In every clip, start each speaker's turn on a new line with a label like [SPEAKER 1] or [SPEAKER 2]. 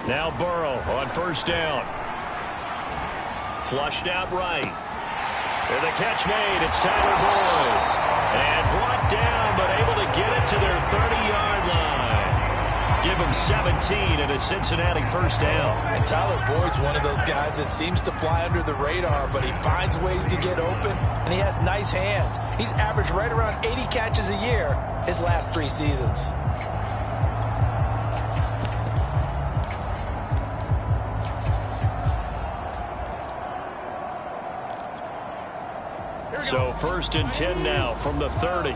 [SPEAKER 1] Now Burrow on first down. Flushed out right. And the catch made. It's Tyler Boyd. And brought down, but able to get it to their 30-yard line. Give him 17 and a Cincinnati first down.
[SPEAKER 2] And Tyler Boyd's one of those guys that seems to fly under the radar, but he finds ways to get open, and he has nice hands. He's averaged right around 80 catches a year his last 3 seasons.
[SPEAKER 1] So 1st and 10 now from the 30.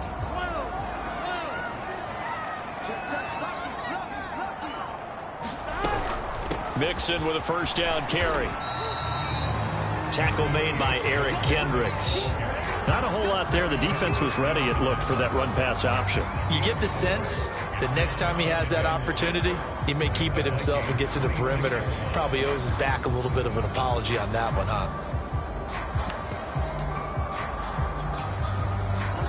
[SPEAKER 1] Mixon with a first down carry. Tackle made by Eric Kendricks. Not a whole lot there. The defense was ready, it looked, for that run-pass option.
[SPEAKER 2] You get the sense that next time he has that opportunity, he may keep it himself and get to the perimeter. Probably owes his back a little bit of an apology on that one, huh?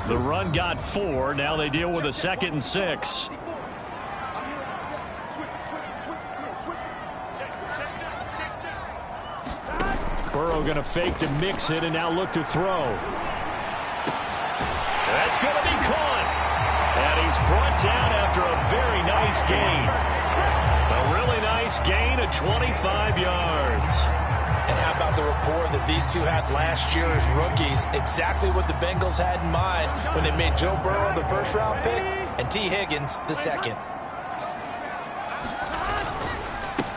[SPEAKER 1] The run got 4. Now they deal with a 2nd and 6. Burrow going to fake to mix it and now look to throw. That's going to be caught. And he's brought down after a very nice gain. A really nice gain of 25 yards.
[SPEAKER 2] And how about the rapport that these two had last year as rookies? Exactly what the Bengals had in mind when they made Joe Burrow the first-round pick and T. Higgins the second.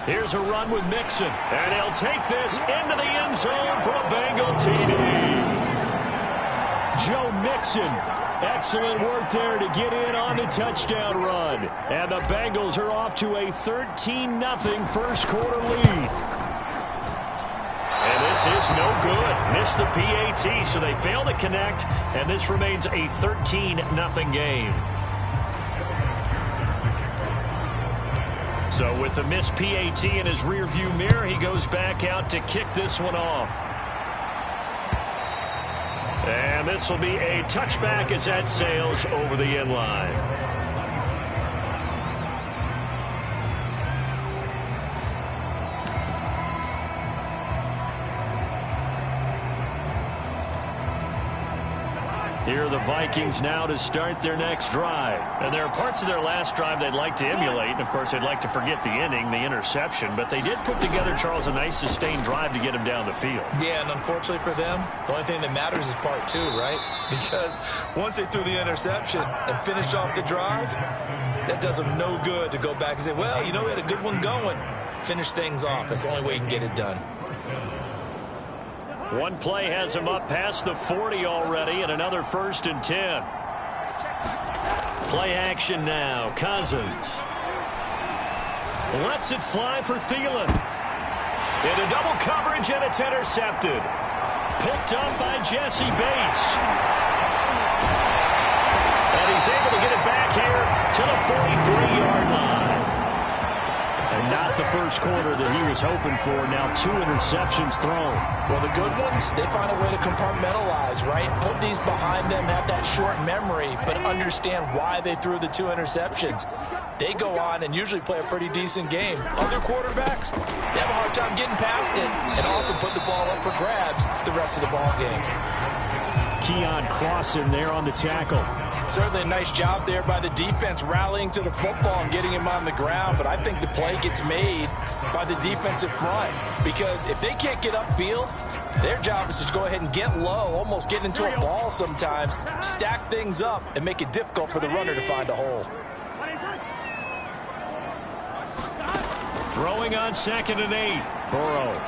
[SPEAKER 1] Here's a run with Mixon. And he'll take this into the end zone for a Bengal TD. Joe Mixon. Excellent work there to get in on the touchdown run. And the Bengals are off to a 13-0 first-quarter lead. And this is no good. Missed the PAT, so they fail to connect, and this remains a 13-0 game. So with the missed PAT in his rearview mirror, he goes back out to kick this one off. And this will be a touchback as that sails over the end line. Here are the Vikings now to start their next drive. And there are parts of their last drive they'd like to emulate. And, of course, they'd like to forget the inning, the interception. But they did put together, Charles, a nice sustained drive to get him down the field.
[SPEAKER 2] Yeah, and unfortunately for them, the only thing that matters is part 2, right? Because once they threw the interception and finished off the drive, that does them no good to go back and say, well, you know, we had a good one going. Finish things off. That's the only way you can get it done.
[SPEAKER 1] One play has him up past the 40 already, and another 1st and 10. Play action now. Cousins lets it fly for Thielen. Into double coverage, and it's intercepted. Picked up by Jesse Bates. And he's able to get it back here to the 43-yard line. And not the first quarter that he was hoping for. Now 2 interceptions thrown.
[SPEAKER 2] Well, the good ones, they find a way to compartmentalize, right? Put these behind them, have that short memory, but understand why they threw the 2 interceptions. They go on and usually play a pretty decent game. Other quarterbacks, they have a hard time getting past it and often put the ball up for grabs the rest of the ball game.
[SPEAKER 1] Keon Clausen there on the tackle.
[SPEAKER 2] Certainly a nice job there by the defense rallying to the football and getting him on the ground, but I think the play gets made by the defensive front because if they can't get upfield, their job is to go ahead and get low, almost get into a ball sometimes, stack things up, and make it difficult for the runner to find a hole.
[SPEAKER 1] Throwing on 2nd and 8. Burrow.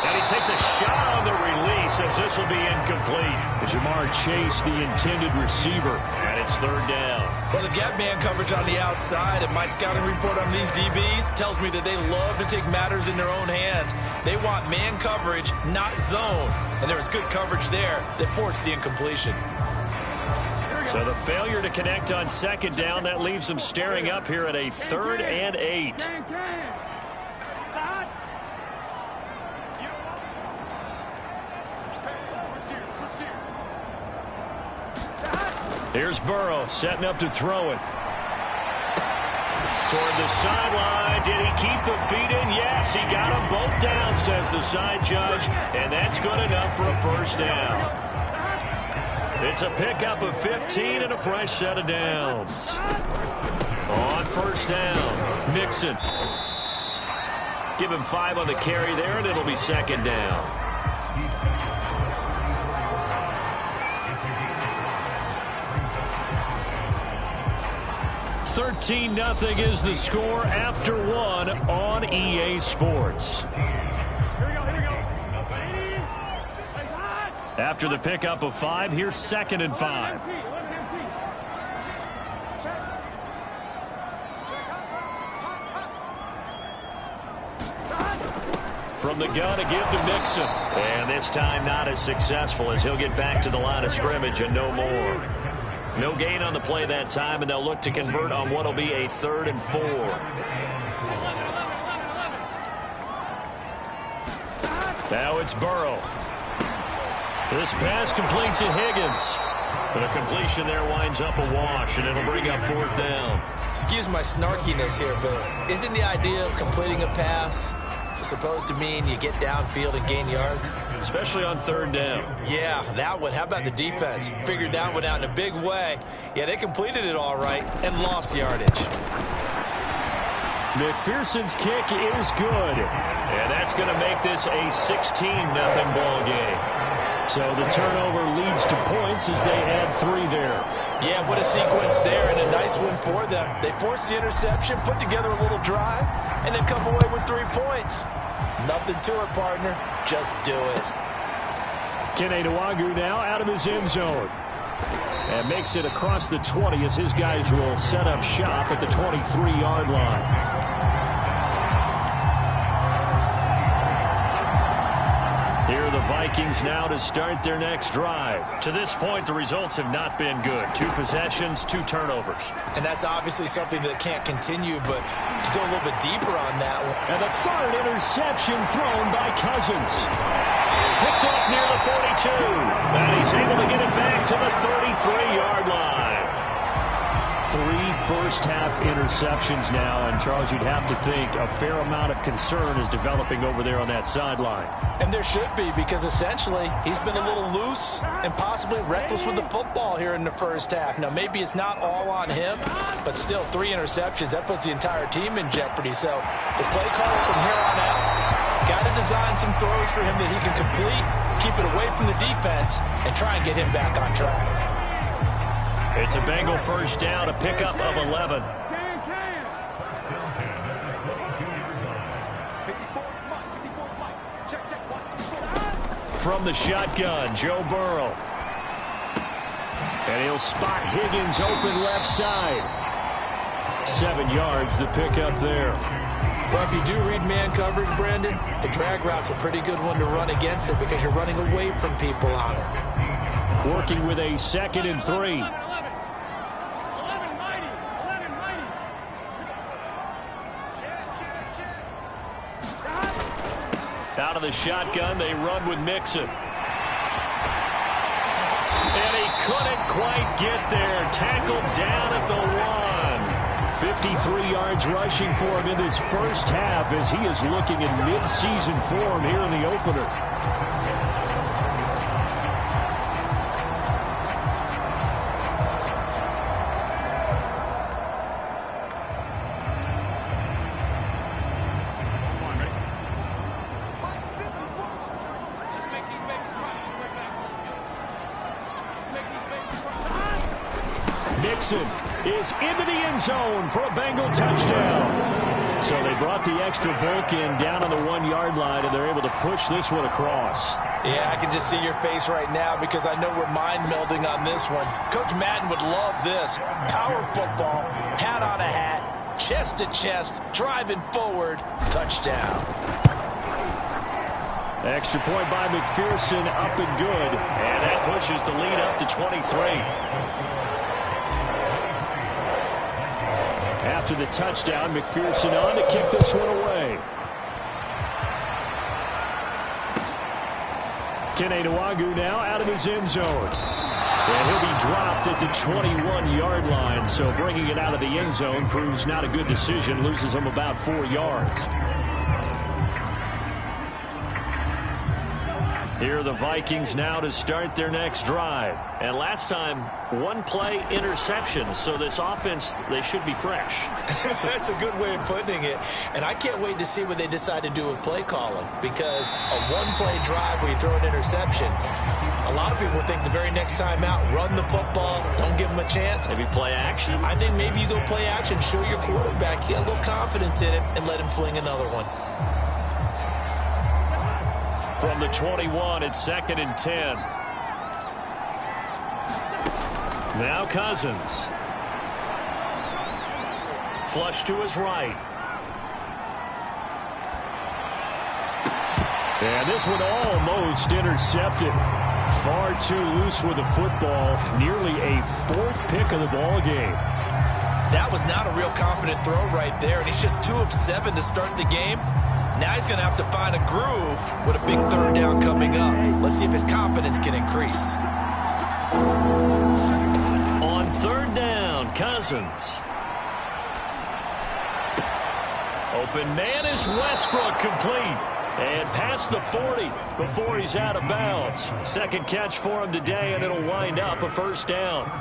[SPEAKER 1] And he takes a shot on the release as this will be incomplete. Jamar Chase, the intended receiver, and it's 3rd down.
[SPEAKER 2] Well, they've got man coverage on the outside, and my scouting report on these DBs tells me that they love to take matters in their own hands. They want man coverage, not zone. And there was good coverage there that forced the incompletion.
[SPEAKER 1] So the failure to connect on 2nd down, that leaves them staring up here at a 3rd and 8. Here's Burrow setting up to throw it. Toward the sideline. Did he keep the feet in? Yes, he got them both down, says the side judge. And that's good enough for a first down. It's a pickup of 15 and a fresh set of downs. On first down, Mixon. Give him 5 on the carry there, and it'll be second down. $13-0 is the score after 1 on EA Sports. After the pickup of 5, here's 2nd and 5. From the gun to give to Mixon. And this time not as successful as he'll get back to the line of scrimmage and no more. No gain on the play that time, and they'll look to convert on what will be a 3rd and 4. Now it's Burrow. This pass complete to Higgins. But a completion there winds up a wash, and it'll bring up 4th down.
[SPEAKER 2] Excuse my snarkiness here, but isn't the idea of completing a pass supposed to mean you get downfield and gain yards?
[SPEAKER 1] Especially on 3rd down.
[SPEAKER 2] Yeah, that one. How about the defense? Figured that one out in a big way. Yeah, they completed it all right and lost yardage.
[SPEAKER 1] McPherson's kick is good. And that's going to make this a 16-0 ball game. So the turnover leads to points as they add 3 there.
[SPEAKER 2] Yeah, what a sequence there, and a nice one for them. They forced the interception, put together a little drive, and then come away with 3 points. Nothing to it, partner. Just do it.
[SPEAKER 1] Keneduagu now out of his end zone. And makes it across the 20 as his guys will set up shop at the 23-yard line. Here are the Vikings now to start their next drive. To this point, the results have not been good. 2 possessions, 2 turnovers.
[SPEAKER 2] And that's obviously something that can't continue, but to go a little bit deeper on that one.
[SPEAKER 1] And the 3rd interception thrown by Cousins. Picked up near the 42. And he's able to get it back to the 33-yard line. 3 first-half interceptions now, and Charles, you'd have to think a fair amount of concern is developing over there on that sideline.
[SPEAKER 2] And there should be, because essentially he's been a little loose and possibly reckless with the football here in the first half. Now, maybe it's not all on him, but still 3 interceptions. That puts the entire team in jeopardy. So the play caller from here on out got to design some throws for him that he can complete, keep it away from the defense, and try and get him back on track.
[SPEAKER 1] It's a Bengal first down, a pickup of 11. From the shotgun, Joe Burrow. And he'll spot Higgins open left side. 7 yards, the pickup there.
[SPEAKER 2] Well, if you do read man coverage, Brandon, the drag route's a pretty good one to run against it because you're running away from people on it.
[SPEAKER 1] Working with a 2nd and 3. Out of the shotgun, they run with Mixon. And he couldn't quite get there. Tackled down at the 1. 53 yards rushing for him in this first half as he is looking in mid-season form here in the opener. Mixon is into the end zone for a Bengal touchdown. So they brought the extra bulk in down on the 1-yard line, and they're able to push this one across.
[SPEAKER 2] Yeah, I can just see your face right now because I know we're mind melding on this one. Coach Madden would love this. Power football, hat on a hat, chest to chest, driving forward, touchdown.
[SPEAKER 1] Extra point by McPherson, up and good. And that pushes the lead up to 23. After the touchdown, McPherson on to kick this one away. Keneduagu now out of his end zone. And he'll be dropped at the 21-yard line, so bringing it out of the end zone proves not a good decision. Loses them about 4 yards. Here are the Vikings now to start their next drive. And last time, one-play interception. So this offense, they should be fresh.
[SPEAKER 2] That's a good way of putting it. And I can't wait to see what they decide to do with play calling. Because a one-play drive where you throw an interception, a lot of people think the very next time out, run the football, don't give them a chance.
[SPEAKER 1] Maybe play action?
[SPEAKER 2] I think maybe you go play action, show your quarterback, you get a little confidence in it, and let him fling another one.
[SPEAKER 1] From the 21, it's 2nd and 10. Now Cousins. Flush to his right. And this one almost intercepted. Far too loose with the football. Nearly a 4th pick of the ball game.
[SPEAKER 2] That was not a real confident throw right there, and he's just 2 of 7 to start the game. Now he's going to have to find a groove with a big 3rd down coming up. Let's see if his confidence can increase.
[SPEAKER 1] On 3rd down, Cousins. Open man is Westbrook, complete. And past the 40 before he's out of bounds. 2nd catch for him today, and it'll wind up a 1st down.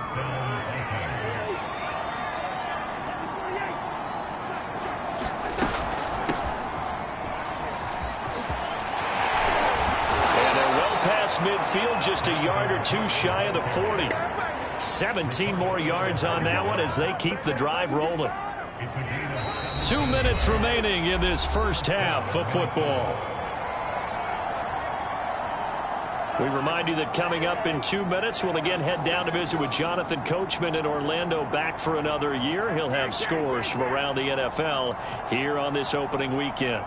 [SPEAKER 1] Midfield, just a yard or 2 shy of the 40. 17 more yards on that one as they keep the drive rolling. 2 minutes remaining in this first half of football. We remind you that coming up in 2 minutes, we'll again head down to visit with Jonathan Coachman in Orlando, back for another year. He'll have scores from around the NFL here on this opening weekend.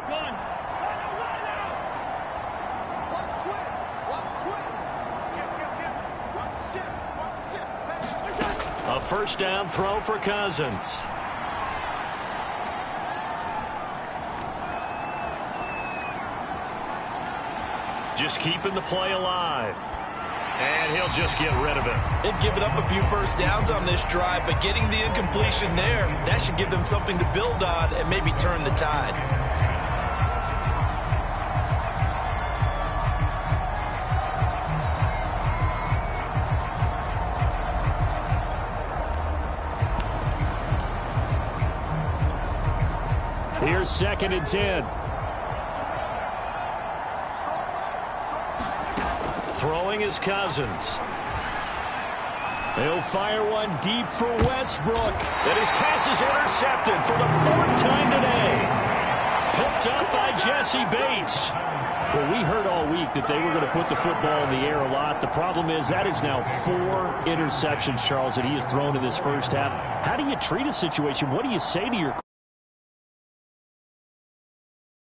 [SPEAKER 1] A 1st down throw for Cousins. Just keeping the play alive. And he'll just get rid of it.
[SPEAKER 2] They've given up a few 1st downs on this drive, but getting the incompletion there, that should give them something to build on and maybe turn the tide.
[SPEAKER 1] Here's 2nd and 10. Throwing is Cousins. They'll fire one deep for Westbrook. And his pass is intercepted for the 4th time today. Picked up by Jesse Bates. Well, we heard all week that they were going to put the football in the air a lot. The problem is that is now 4 interceptions, Charles, that he has thrown in this first half. How do you treat a situation? What do you say to your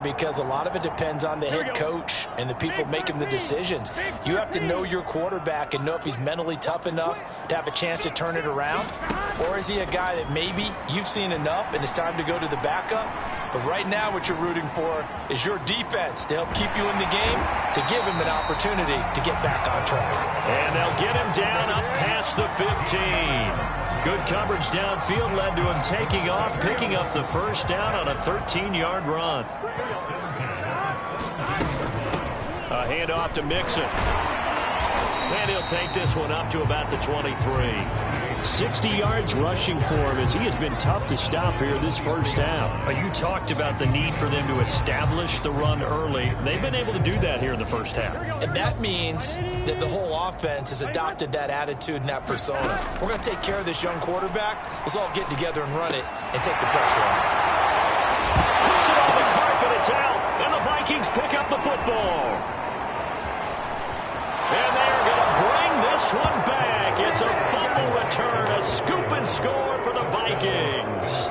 [SPEAKER 2] Because a lot of it depends on the head coach and the people making the decisions. You have to know your quarterback and know if he's mentally tough enough to have a chance to turn it around. Or is he a guy that maybe you've seen enough and it's time to go to the backup? But right now what you're rooting for is your defense to help keep you in the game, to give him an opportunity to get back on track.
[SPEAKER 1] And they'll get him down up past the 15. Good coverage downfield led to him taking off, picking up the 1st down on a 13-yard run. A handoff to Mixon. And he'll take this one up to about the 23. 60 yards rushing for him as he has been tough to stop here this first half. You talked about the need for them to establish the run early. They've been able to do that here in the first half.
[SPEAKER 2] And that means that the whole offense has adopted that attitude and that persona. We're going to take care of this young quarterback. Let's all get together and run it and take the pressure off.
[SPEAKER 1] Puts it on the carpet, it's out, and the Vikings pick up the football. And they're going to bring this one back. It's a fumble return, a scoop and score for the Vikings.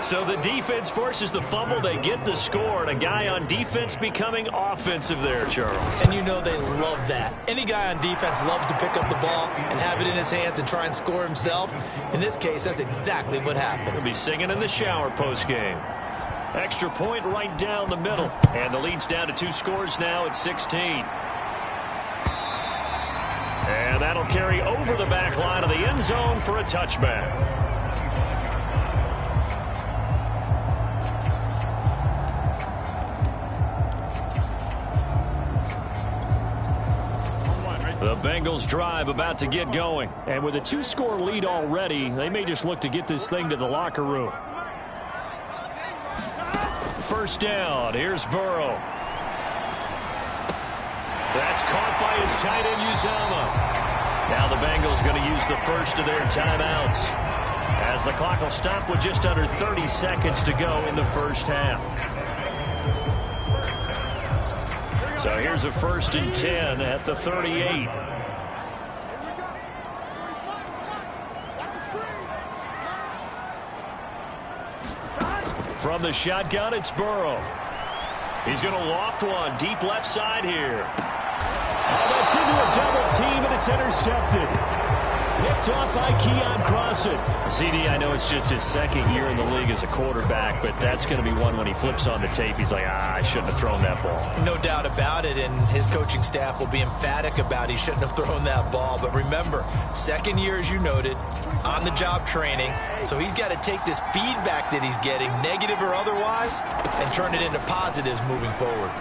[SPEAKER 1] So the defense forces the fumble. They get the score, and a guy on defense becoming offensive there, Charles.
[SPEAKER 2] And you know they love that. Any guy on defense loves to pick up the ball and have it in his hands and try and score himself. In this case, that's exactly what happened.
[SPEAKER 1] He'll be singing in the shower postgame. Extra point right down the middle. And the lead's down to 2 scores now at 16. And that'll carry over the back line of the end zone for a touchback. The Bengals drive about to get going.
[SPEAKER 3] And with a 2-score lead already, they may just look to get this thing to the locker room.
[SPEAKER 1] First down. Here's Burrow. That's caught by his tight end, Uzomah. Now the Bengals going to use the first of their timeouts, as the clock will stop with just under 30 seconds to go in the first half. So here's a 1st and 10 at the 38. From the shotgun, it's Burrow. He's going to loft one deep left side here.
[SPEAKER 3] Oh, that's into a double team, and it's intercepted. Picked off by Keon Crossen.
[SPEAKER 1] CD, I know it's just his 2nd year in the league as a quarterback, but that's going to be one when he flips on the tape. He's like, I shouldn't have thrown that ball.
[SPEAKER 2] No doubt about it, and his coaching staff will be emphatic about he shouldn't have thrown that ball. But remember, 2nd year, as you noted, on-the-job training, so he's got to take this feedback that he's getting, negative or otherwise, and turn it into positives moving forward.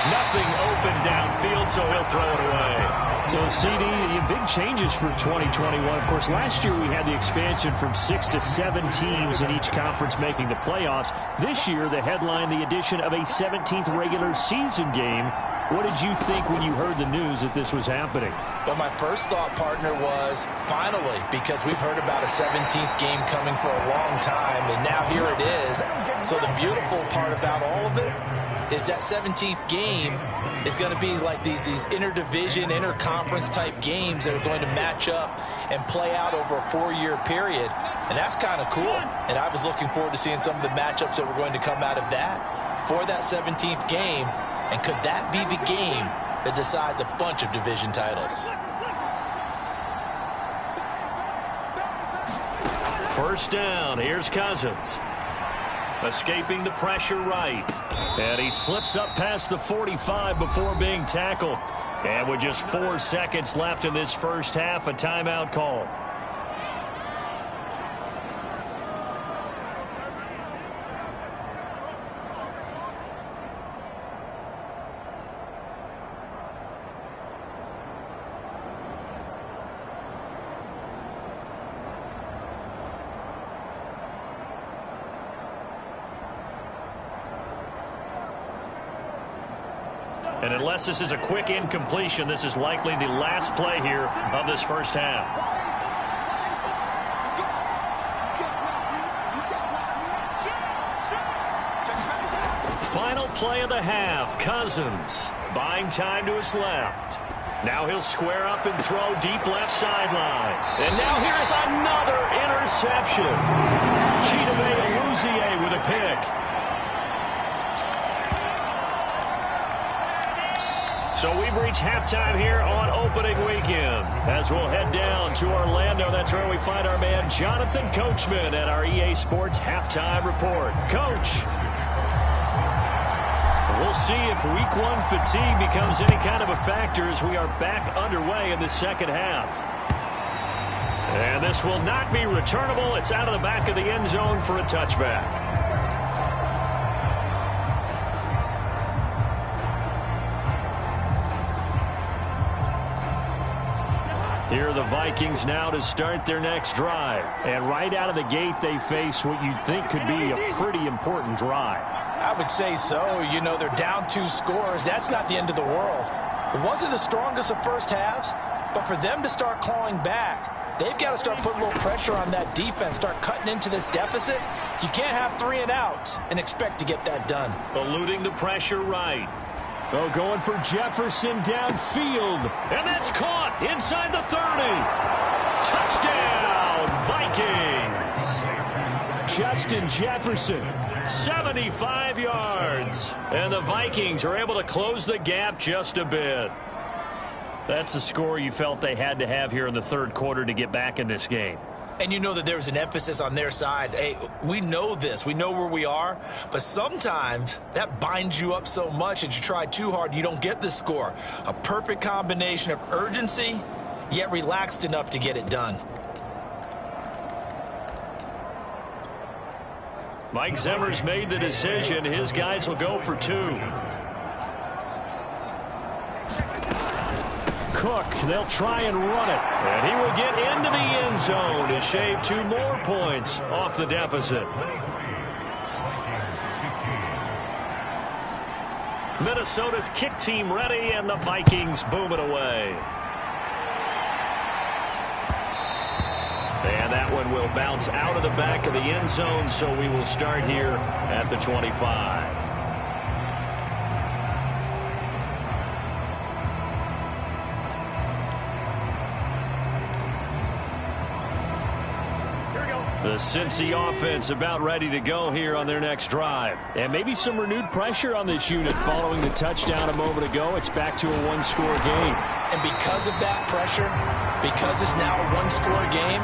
[SPEAKER 1] Nothing open downfield, so he'll throw it away.
[SPEAKER 3] So, CD, big changes for 2021. Of course, last year we had the expansion from 6 to 7 teams in each conference making the playoffs. This year, the headline, the addition of a 17th regular season game. What did you think when you heard the news that this was happening?
[SPEAKER 2] Well, my first thought, partner, was finally, because we've heard about a 17th game coming for a long time, and now here it is. So the beautiful part about all of it is that 17th game is going to be like these interdivision, interconference type games that are going to match up and play out over a 4-year period. And that's kind of cool. And I was looking forward to seeing some of the matchups that were going to come out of that for that 17th game. And could that be the game that decides a bunch of division titles?
[SPEAKER 1] First down. Here's Cousins. Escaping the pressure right. And he slips up past the 45 before being tackled. And with just 4 seconds left in this first half, a timeout call. And unless this is a quick incompletion, this is likely the last play here of this first half. Final play of the half. Cousins buying time to his left. Now he'll square up and throw deep left sideline. And now here's another interception. Chidobe with a pick. So we've reached halftime here on opening weekend. As we'll head down to Orlando, that's where we find our man Jonathan Coachman at our EA Sports Halftime Report. Coach, we'll see if Week 1 fatigue becomes any kind of a factor as we are back underway in the second half. And this will not be returnable. It's out of the back of the end zone for a touchback. Here are the Vikings now to start their next drive.
[SPEAKER 3] And right out of the gate, they face what you'd think could be a pretty important drive.
[SPEAKER 2] I would say so. You know, they're down 2 scores. That's not the end of the world. It wasn't the strongest of first halves, but for them to start clawing back, they've got to start putting a little pressure on that defense, start cutting into this deficit. You can't have 3 and outs and expect to get that done.
[SPEAKER 1] Eluding the pressure right.
[SPEAKER 3] Oh, going for Jefferson downfield.
[SPEAKER 1] And that's caught inside the 30. Touchdown, Vikings.
[SPEAKER 3] Justin Jefferson.
[SPEAKER 1] 75 yards. And the Vikings are able to close the gap just a bit. That's the score you felt they had to have here in the third quarter to get back in this game.
[SPEAKER 2] And you know that there's an emphasis on their side. Hey, we know this. We know where we are. But sometimes that binds you up so much that you try too hard, you don't get the score. A perfect combination of urgency, yet relaxed enough to get it done.
[SPEAKER 1] Mike Zimmer's made the decision. His guys will go for 2.
[SPEAKER 3] Cook, they'll try and run it.
[SPEAKER 1] And he will get into the end zone to shave 2 more points off the deficit. Minnesota's kick team ready, and the Vikings boom it away. And that one will bounce out of the back of the end zone, so we will start here at the 25. The Cincy offense about ready to go here on their next drive.
[SPEAKER 3] And maybe some renewed pressure on this unit following the touchdown a moment ago. It's back to a 1-score game.
[SPEAKER 2] And because of that pressure, because it's now a 1-score game,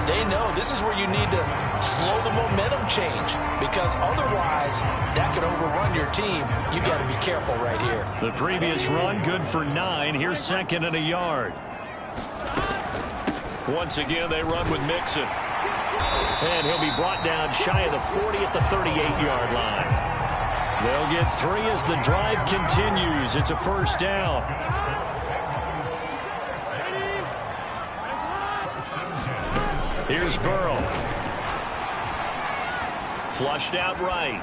[SPEAKER 2] they know this is where you need to slow the momentum change, because otherwise that could overrun your team. You got to be careful right here.
[SPEAKER 1] The previous run good for 9. Here's 2nd and a yard. Once again, they run with Mixon. And he'll be brought down shy of the 40 at the 38-yard line. They'll get 3 as the drive continues. It's a first down. Here's Burrow. Flushed out right.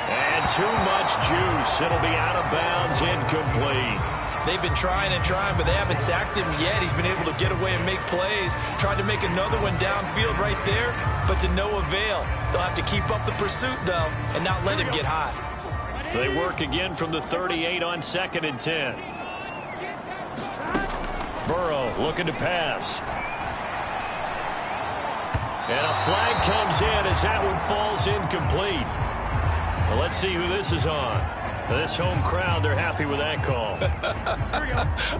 [SPEAKER 1] And too much juice. It'll be out of bounds, incomplete.
[SPEAKER 2] They've been trying and trying, but they haven't sacked him yet. He's been able to get away and make plays. Tried to make another one downfield right there, but to no avail. They'll have to keep up the pursuit, though, and not let him get hot.
[SPEAKER 1] They work again from the 38 on 2nd and 10. Burrow looking to pass. And a flag comes in as that one falls incomplete. Well, let's see who this is on. This home crowd, they're happy with that call.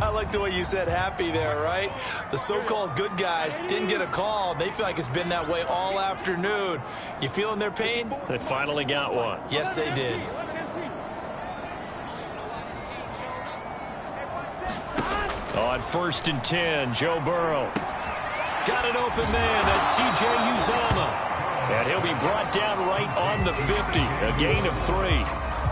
[SPEAKER 2] I like the way you said happy there, right? The so-called good guys didn't get a call. They feel like it's been that way all afternoon. You feeling their pain?
[SPEAKER 1] They finally got one.
[SPEAKER 2] Yes, they did.
[SPEAKER 1] On 1st and 10, Joe Burrow. Got an open man. That's C.J. Uzomah. And he'll be brought down right on the 50. A gain of 3.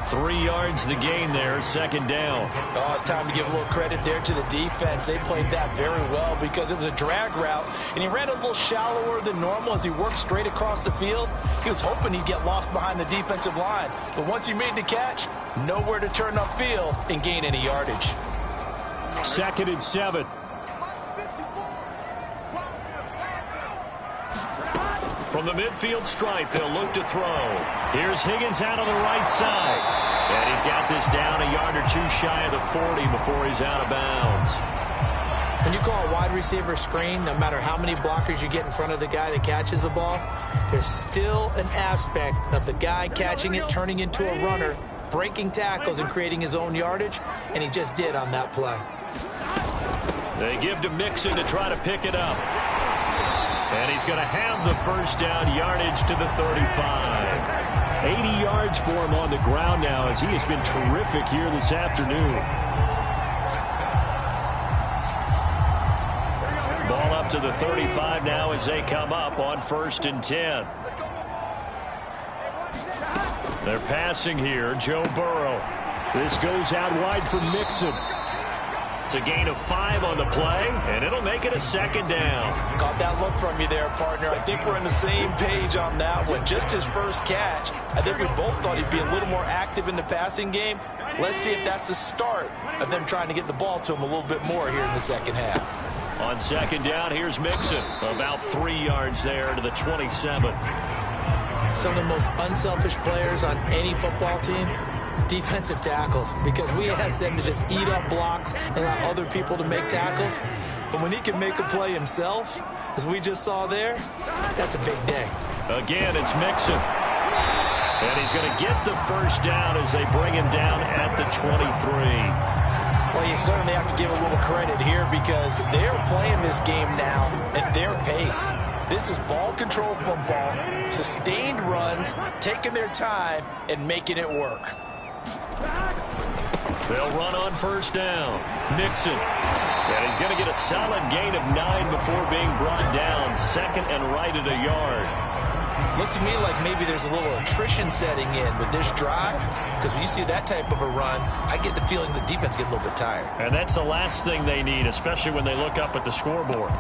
[SPEAKER 1] 3 yards the gain there, 2nd down.
[SPEAKER 2] Oh, it's time to give a little credit there to the defense. They played that very well because it was a drag route, and he ran a little shallower than normal as he worked straight across the field. He was hoping he'd get lost behind the defensive line, but once he made the catch, nowhere to turn upfield and gain any yardage.
[SPEAKER 3] 2nd and 7.
[SPEAKER 1] From the midfield stripe, they'll look to throw. Here's Higgins out on the right side. And he's got this down a yard or 2 shy of the 40 before he's out of bounds.
[SPEAKER 2] When you call a wide receiver screen, no matter how many blockers you get in front of the guy that catches the ball, there's still an aspect of the guy catching it, turning into a runner, breaking tackles and creating his own yardage, and he just did on that play.
[SPEAKER 1] They give to Mixon to try to pick it up. And he's going to have the first down, yardage to the 35.
[SPEAKER 3] 80 yards for him on the ground now as he has been terrific here this afternoon.
[SPEAKER 1] Ball up to the 35 now as they come up on 1st and 10. They're passing here, Joe Burrow.
[SPEAKER 3] This goes out wide for Mixon.
[SPEAKER 1] It's a gain of 5 on the play, and it'll make it a 2nd down.
[SPEAKER 2] Got that look from you there, partner. I think we're on the same page on that one. Just his first catch. I think we both thought he'd be a little more active in the passing game. Let's see if that's the start of them trying to get the ball to him a little bit more here in the second half.
[SPEAKER 1] On 2nd down, here's Mixon. About 3 yards there to the 27.
[SPEAKER 2] Some of the most unselfish players on any football team, defensive tackles, because we ask them to just eat up blocks and allow other people to make tackles. But when he can make a play himself, as we just saw there, that's a big day.
[SPEAKER 1] Again, it's Mixon. And he's going to get the first down as they bring him down at the 23.
[SPEAKER 2] Well, you certainly have to give a little credit here because they're playing this game now at their pace. This is ball control football, sustained runs, taking their time, and making it work.
[SPEAKER 1] They'll run on first down. Mixon. And he's going to get a solid gain of 9 before being brought down. Second and right at a yard.
[SPEAKER 2] Looks to me like maybe there's a little attrition setting in with this drive, because when you see that type of a run, I get the feeling the defense gets a little bit tired.
[SPEAKER 3] And that's the last thing they need, especially when they look up at the scoreboard.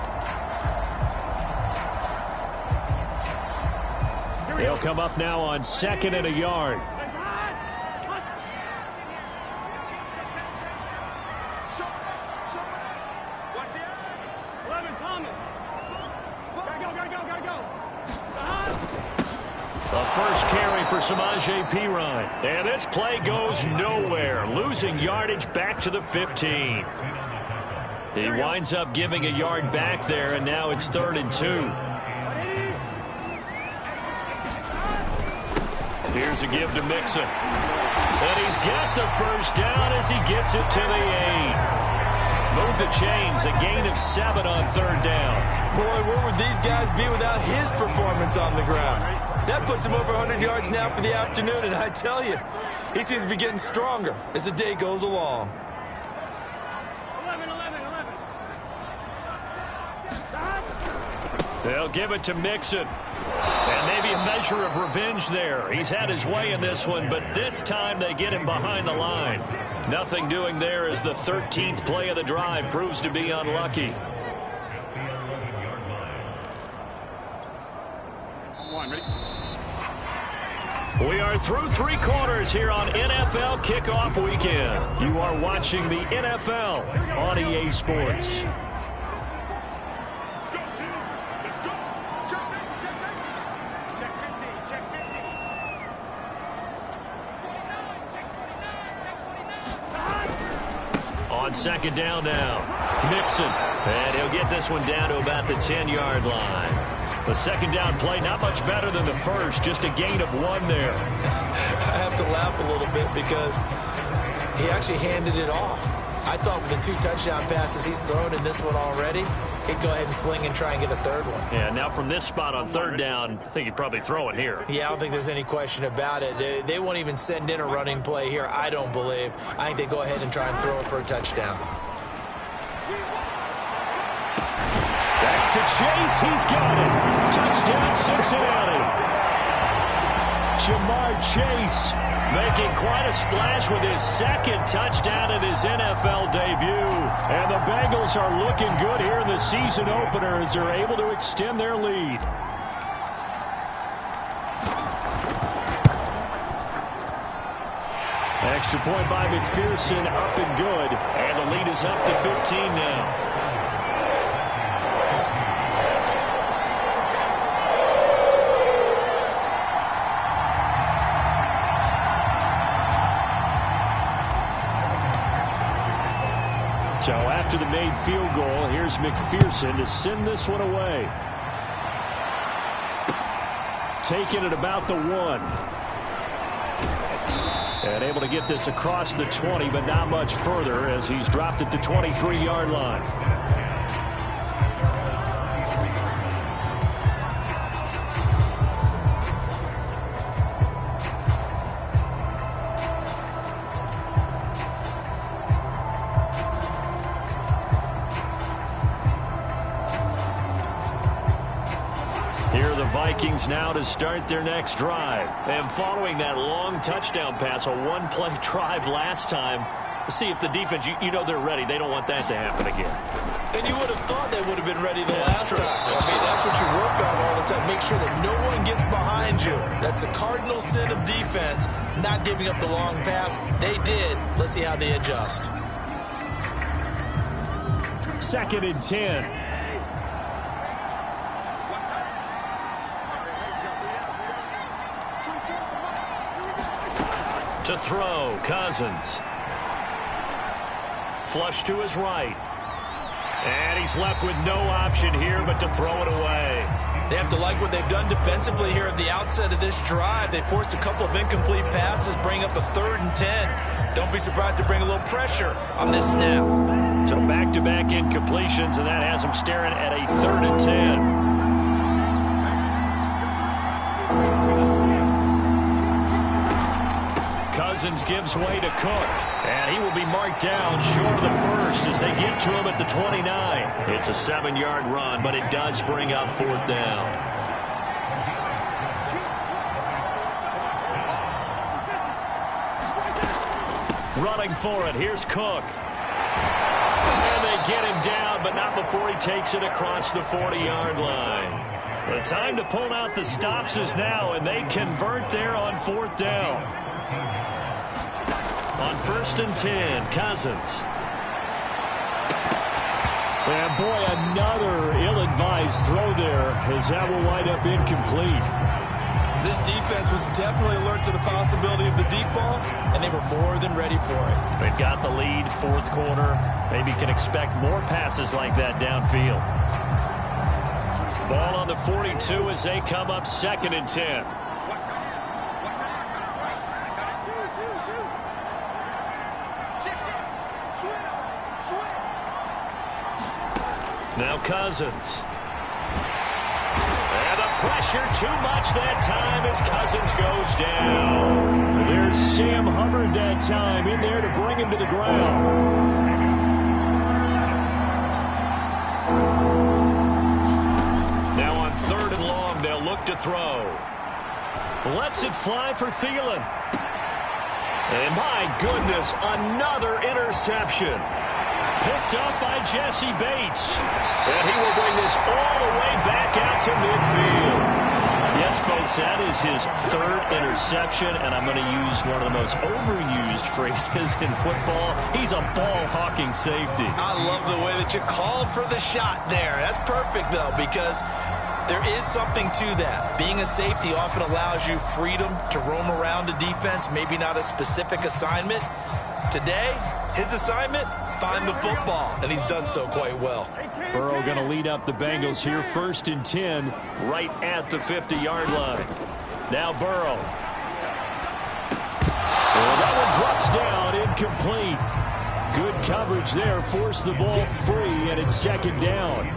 [SPEAKER 3] They'll come up now on second and a yard.
[SPEAKER 1] The first carry for A-G-2A-KEE'S. And this play goes nowhere. Losing yardage back to the 15. He winds up giving a yard back there, and now it's 3rd and 2. Here's a give to Mixon. And he's got the first down as he gets it to the 8. Move the chains, a gain of 7 on 3rd down.
[SPEAKER 2] Boy, where would these guys be without his performance on the ground? That puts him over 100 yards now for the afternoon, and I tell you, he seems to be getting stronger as the day goes along.
[SPEAKER 4] 11.
[SPEAKER 1] They'll give it to Mixon. And maybe a measure of revenge there. He's had his way in this one, but this time they get him behind the line. Nothing doing there as the 13th play of the drive proves to be unlucky. We are through 3 quarters here on NFL Kickoff Weekend. You are watching the NFL on EA Sports. On second down now, Mixon. And he'll get this one down to about the 10-yard line. The second down play, not much better than the first, just a gain of 1 there.
[SPEAKER 2] I have to laugh a little bit because he actually handed it off. I thought with the 2 touchdown passes he's thrown in this one already, he'd go ahead and fling and try and get a 3rd one.
[SPEAKER 3] Yeah, now from this spot on 3rd down, I think he'd probably throw it here.
[SPEAKER 2] Yeah, I don't think there's any question about it. They won't even send in a running play here, I don't believe. I think they go ahead and try and throw it for a touchdown.
[SPEAKER 3] That's to Chase. He's got it. Touchdown, Cincinnati. Jamar Chase making quite a splash with his 2nd touchdown in his NFL debut. And the Bengals are looking good here in the season opener as they're able to extend their lead. Extra point by McPherson, up and good.
[SPEAKER 1] And the lead is up to 15 now.
[SPEAKER 3] So after the made field goal, here's McPherson to send this one away. Taking it about the 1. And able to get this across the 20, but not much further as he's dropped at the 23-yard line. Here are the Vikings now to start their next drive. And following that long touchdown pass, a 1-play drive last time, let's see if the defense, you know they're ready. They don't want that to happen again.
[SPEAKER 2] And you would have thought they would have been ready the last time. That's what you work on all the time. Make sure that no one gets behind you. That's the cardinal sin of defense, not giving up the long pass. They did. Let's see how they adjust.
[SPEAKER 3] 2nd and 10.
[SPEAKER 1] To throw, Cousins. Flush to his right. And he's left with no option here but to throw it away.
[SPEAKER 2] They have to like what they've done defensively here at the outset of this drive. They forced a couple of incomplete passes, bring up a 3rd and 10. Don't be surprised to bring a little pressure on this snap.
[SPEAKER 3] So back-to-back incompletions, and that has them staring at a 3rd and 10. Cousins gives way to Cook, and he will be marked down short of the first as they get to him at the 29. It's a 7-yard run, but it does bring up 4th down. Running for it, here's Cook. And they get him down, but not before he takes it across the 40-yard line. The time to pull out the stops is now, and they convert there on 4th down. On 1st and 10, Cousins. And boy, another ill-advised throw there as that will wind up incomplete.
[SPEAKER 2] This defense was definitely alert to the possibility of the deep ball, and they were more than ready for it.
[SPEAKER 3] They've got the lead, 4th quarter. Maybe can expect more passes like that downfield. Ball on the 42 as they come up 2nd and 10. Now Cousins. And the pressure too much that time as Cousins goes down. There's Sam Hubbard that time in there to bring him to the ground. Now on 3rd and long, they'll look to throw. Lets it fly for Thielen. And my goodness, another interception. Picked up by Jesse Bates. And he will bring this all the way back out to midfield. Yes, folks, that is his 3rd interception, and I'm going to use one of the most overused phrases in football. He's a ball-hawking safety.
[SPEAKER 2] I love the way that you called for the shot there. That's perfect, though, because there is something to that. Being a safety often allows you freedom to roam around a defense, maybe not a specific assignment. Today, his assignment, find the football, and he's done so quite well.
[SPEAKER 3] Burrow going to lead up the Bengals here, 1st and 10, right at the 50-yard line. Now Burrow. Well, that one drops down, incomplete. Good coverage there, forced the ball free, and it's 2nd down.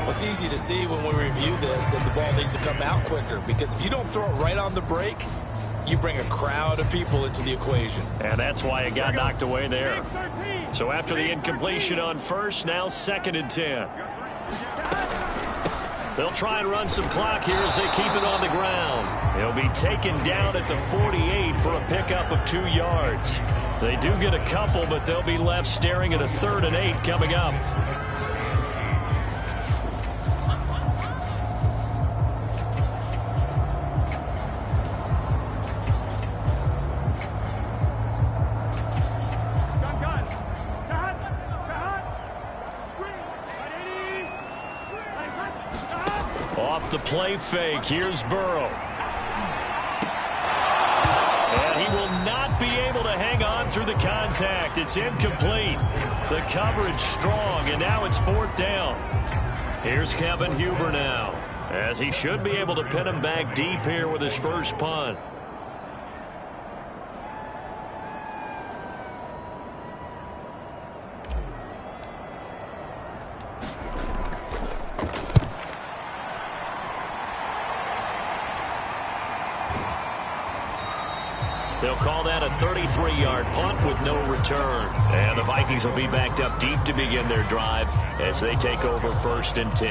[SPEAKER 2] Well, it's easy to see when we review this that the ball needs to come out quicker, because if you don't throw it right on the break, you bring a crowd of people into the equation.
[SPEAKER 3] And that's why it got knocked away there. So after the incompletion on 1st, now 2nd and 10. They'll try and run some clock here as they keep it on the ground. He'll be taken down at the 48 for a pickup of 2 yards. They do get a couple, but they'll be left staring at a 3rd and 8 coming up. Off the play fake, here's Burrow. And he will not be able to hang on through the contact. It's incomplete. The coverage strong, and now it's 4th down. Here's Kevin Huber now, as he should be able to pin him back deep here with his first punt. They'll call that a 33-yard punt with no return. And the Vikings will be backed up deep to begin their drive as they take over 1st and 10.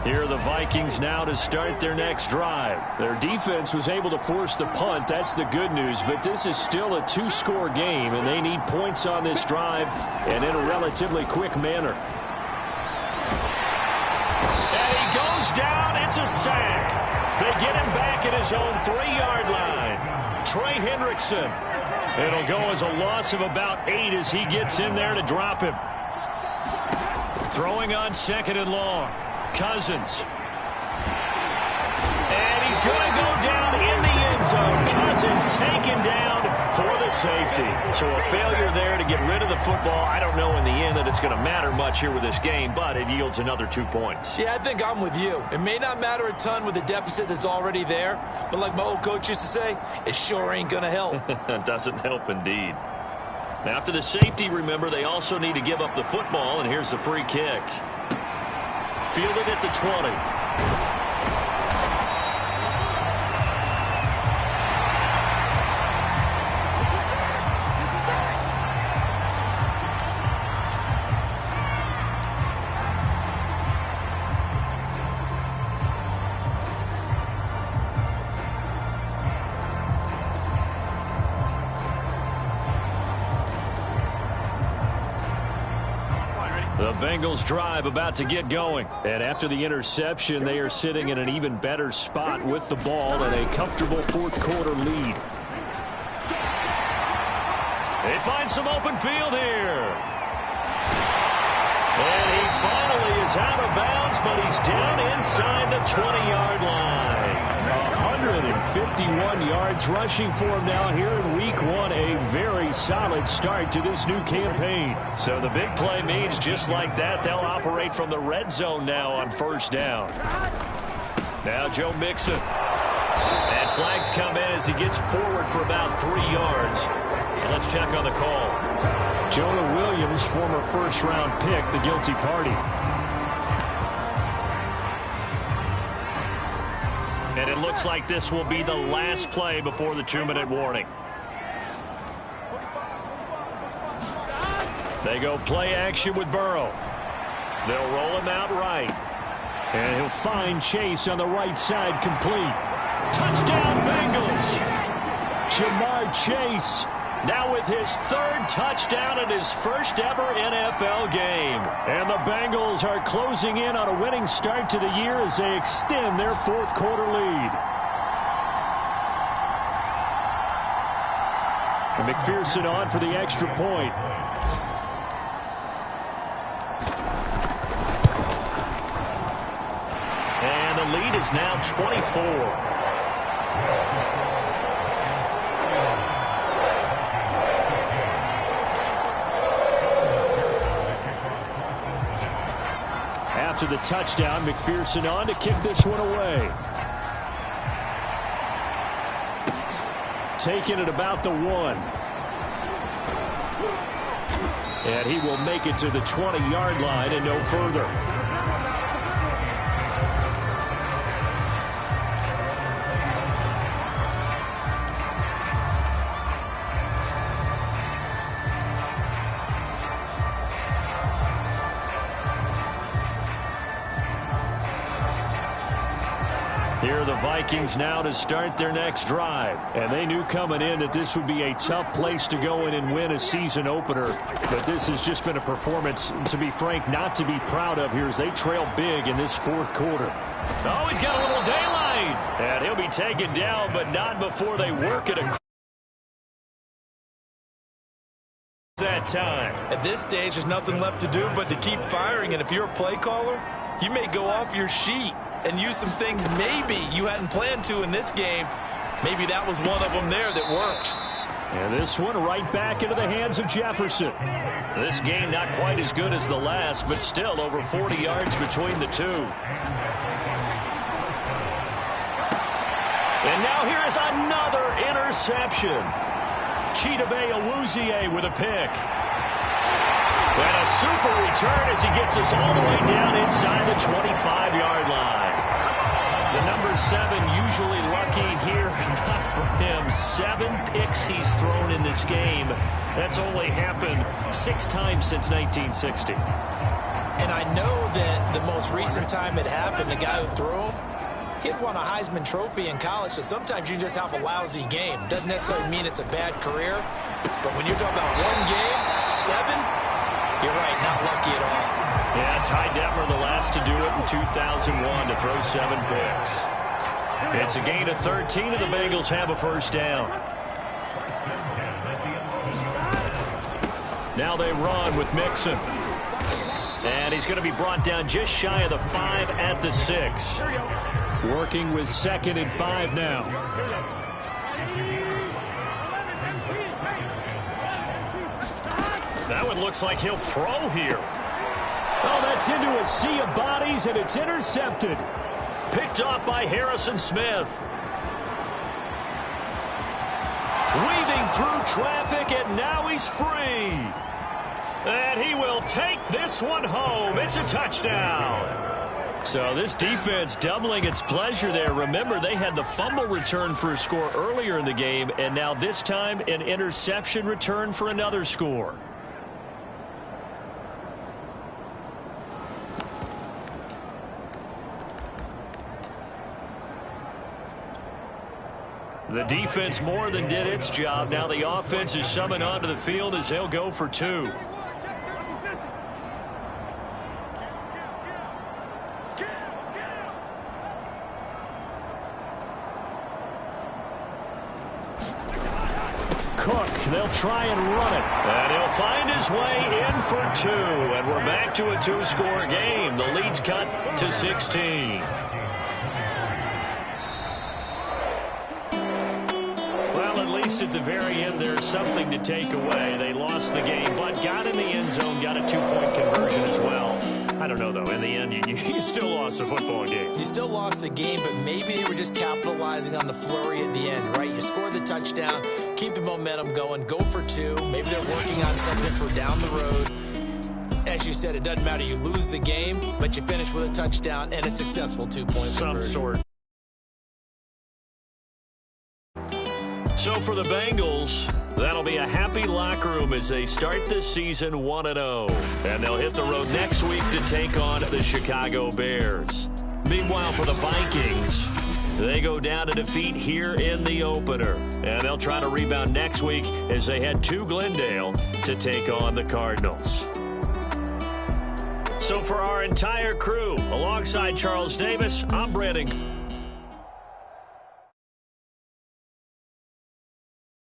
[SPEAKER 3] Here are the Vikings now to start their next drive. Their defense was able to force the punt. That's the good news. But this is still a 2-score game, and they need points on this drive and in a relatively quick manner. Down, it's a sack. They get him back at his own 3-yard line. Trey Hendrickson. It'll go as a loss of about 8 as he gets in there to drop him. Throwing on 2nd and long. Cousins. And he's going to go down in the end zone. Cousins taken down for the
[SPEAKER 1] the safety. So a failure there to get rid of the football. I don't know in the end that it's going to matter much here with this game, but it yields another 2 points.
[SPEAKER 2] Yeah, I think I'm with you. It may not matter a ton with the deficit that's already there, but like my old coach used to say, it sure ain't going to help.
[SPEAKER 1] It doesn't help indeed. Now, after the safety, remember, they also need to give up the football, and here's the free kick. Fielded at the 20. The Bengals drive about to get going.
[SPEAKER 3] And after the interception, they are sitting in an even better spot with the ball and a comfortable fourth quarter lead.
[SPEAKER 1] They find some open field here. And he finally is out of bounds, but he's down inside the 20-yard line.
[SPEAKER 3] 151 yards rushing for him now here in week one. A very solid start to this new campaign.
[SPEAKER 1] So the big play means just like that, they'll operate from the red zone now on first down. Now Joe Mixon. And flags come in as he gets forward for about 3 yards. And let's check on the call.
[SPEAKER 3] Jonah Williams, former first-round pick, the guilty party.
[SPEAKER 1] And it looks like this will be the last play before the 2-minute warning. They go play action with Burrow. They'll roll him out right.
[SPEAKER 3] And he'll find Chase on the right side, complete.
[SPEAKER 1] Touchdown, Bengals!
[SPEAKER 3] Jamar Chase.
[SPEAKER 1] Now with his 3rd touchdown in his first ever NFL game.
[SPEAKER 3] And the Bengals are closing in on a winning start to the year as they extend their fourth quarter lead. And McPherson on for the extra point.
[SPEAKER 1] And the lead is now 24.
[SPEAKER 3] After the touchdown, McPherson on to kick this one away. Taking it about the 1. And he will make it to the 20-yard line and no further. Here are the Vikings now to start their next drive. And they knew coming in that this would be a tough place to go in and win a season opener. But this has just been a performance, to be frank, not to be proud of here as they trail big in this fourth quarter.
[SPEAKER 1] Oh, he's got a little daylight. And he'll be taken down, but not before they work it across that time.
[SPEAKER 2] At this stage, there's nothing left to do but to keep firing. And if you're a play caller, you may go off your sheet and use some things maybe you hadn't planned to in this game. Maybe that was one of them there that worked.
[SPEAKER 3] And this one right back into the hands of Jefferson.
[SPEAKER 1] This game not quite as good as the last, but still over 40 yards between the two. And now here is another interception. Chidobe Awuzie with a pick. And a super return as he gets us all the way down inside the 25-yard line. The number 7 usually lucky here. Not for him. 7 picks he's thrown in this game. That's only happened 6 times since 1960.
[SPEAKER 2] And I know that the most recent time it happened, the guy who threw him, he had won a Heisman Trophy in college, so sometimes you just have a lousy game. Doesn't necessarily mean it's a bad career, but when you're talking about one game, 7, you're right, not lucky at all.
[SPEAKER 1] Yeah, Ty Detmer the last to do it in 2001 to throw 7 picks. It's a gain of 13, and the Bengals have a first down. Now they run with Mixon. And he's going to be brought down just shy of the 5 at the 6.
[SPEAKER 3] Working with 2nd and 5 now. That one looks like he'll throw here. Oh, that's into a sea of bodies, and it's intercepted.
[SPEAKER 1] Picked off by Harrison Smith. Weaving through traffic, and now he's free. And he will take this one home. It's a touchdown. So this defense doubling its pleasure there. Remember, they had the fumble return for a score earlier in the game, and now this time an interception return for another score. The defense more than did its job. Now the offense is summoned onto the field as they'll go for two.
[SPEAKER 3] Cook, they'll try and run it.
[SPEAKER 1] And he'll find his way in for two. And we're back to a two-score game. The lead's cut to 16.
[SPEAKER 3] At the very end, there's something to take away. They lost the game, but got in the end zone, got a two-point conversion as well. I don't know, though. In the end, you still lost the football game.
[SPEAKER 2] You still lost the game, but maybe they were just capitalizing on the flurry at the end, right? You score the touchdown, keep the momentum going, go for two. Maybe they're working on something for down the road. As you said, it doesn't matter. You lose the game, but you finish with a touchdown and a successful two-point conversion.
[SPEAKER 3] Some sort.
[SPEAKER 1] So for the Bengals, that'll be a happy locker room as they start this season 1-0. And they'll hit the road next week to take on the Chicago Bears. Meanwhile, for the Vikings, they go down to defeat here in the opener. And they'll try to rebound next week as they head to Glendale to take on the Cardinals. So for our entire crew, alongside Charles Davis, I'm Brandon.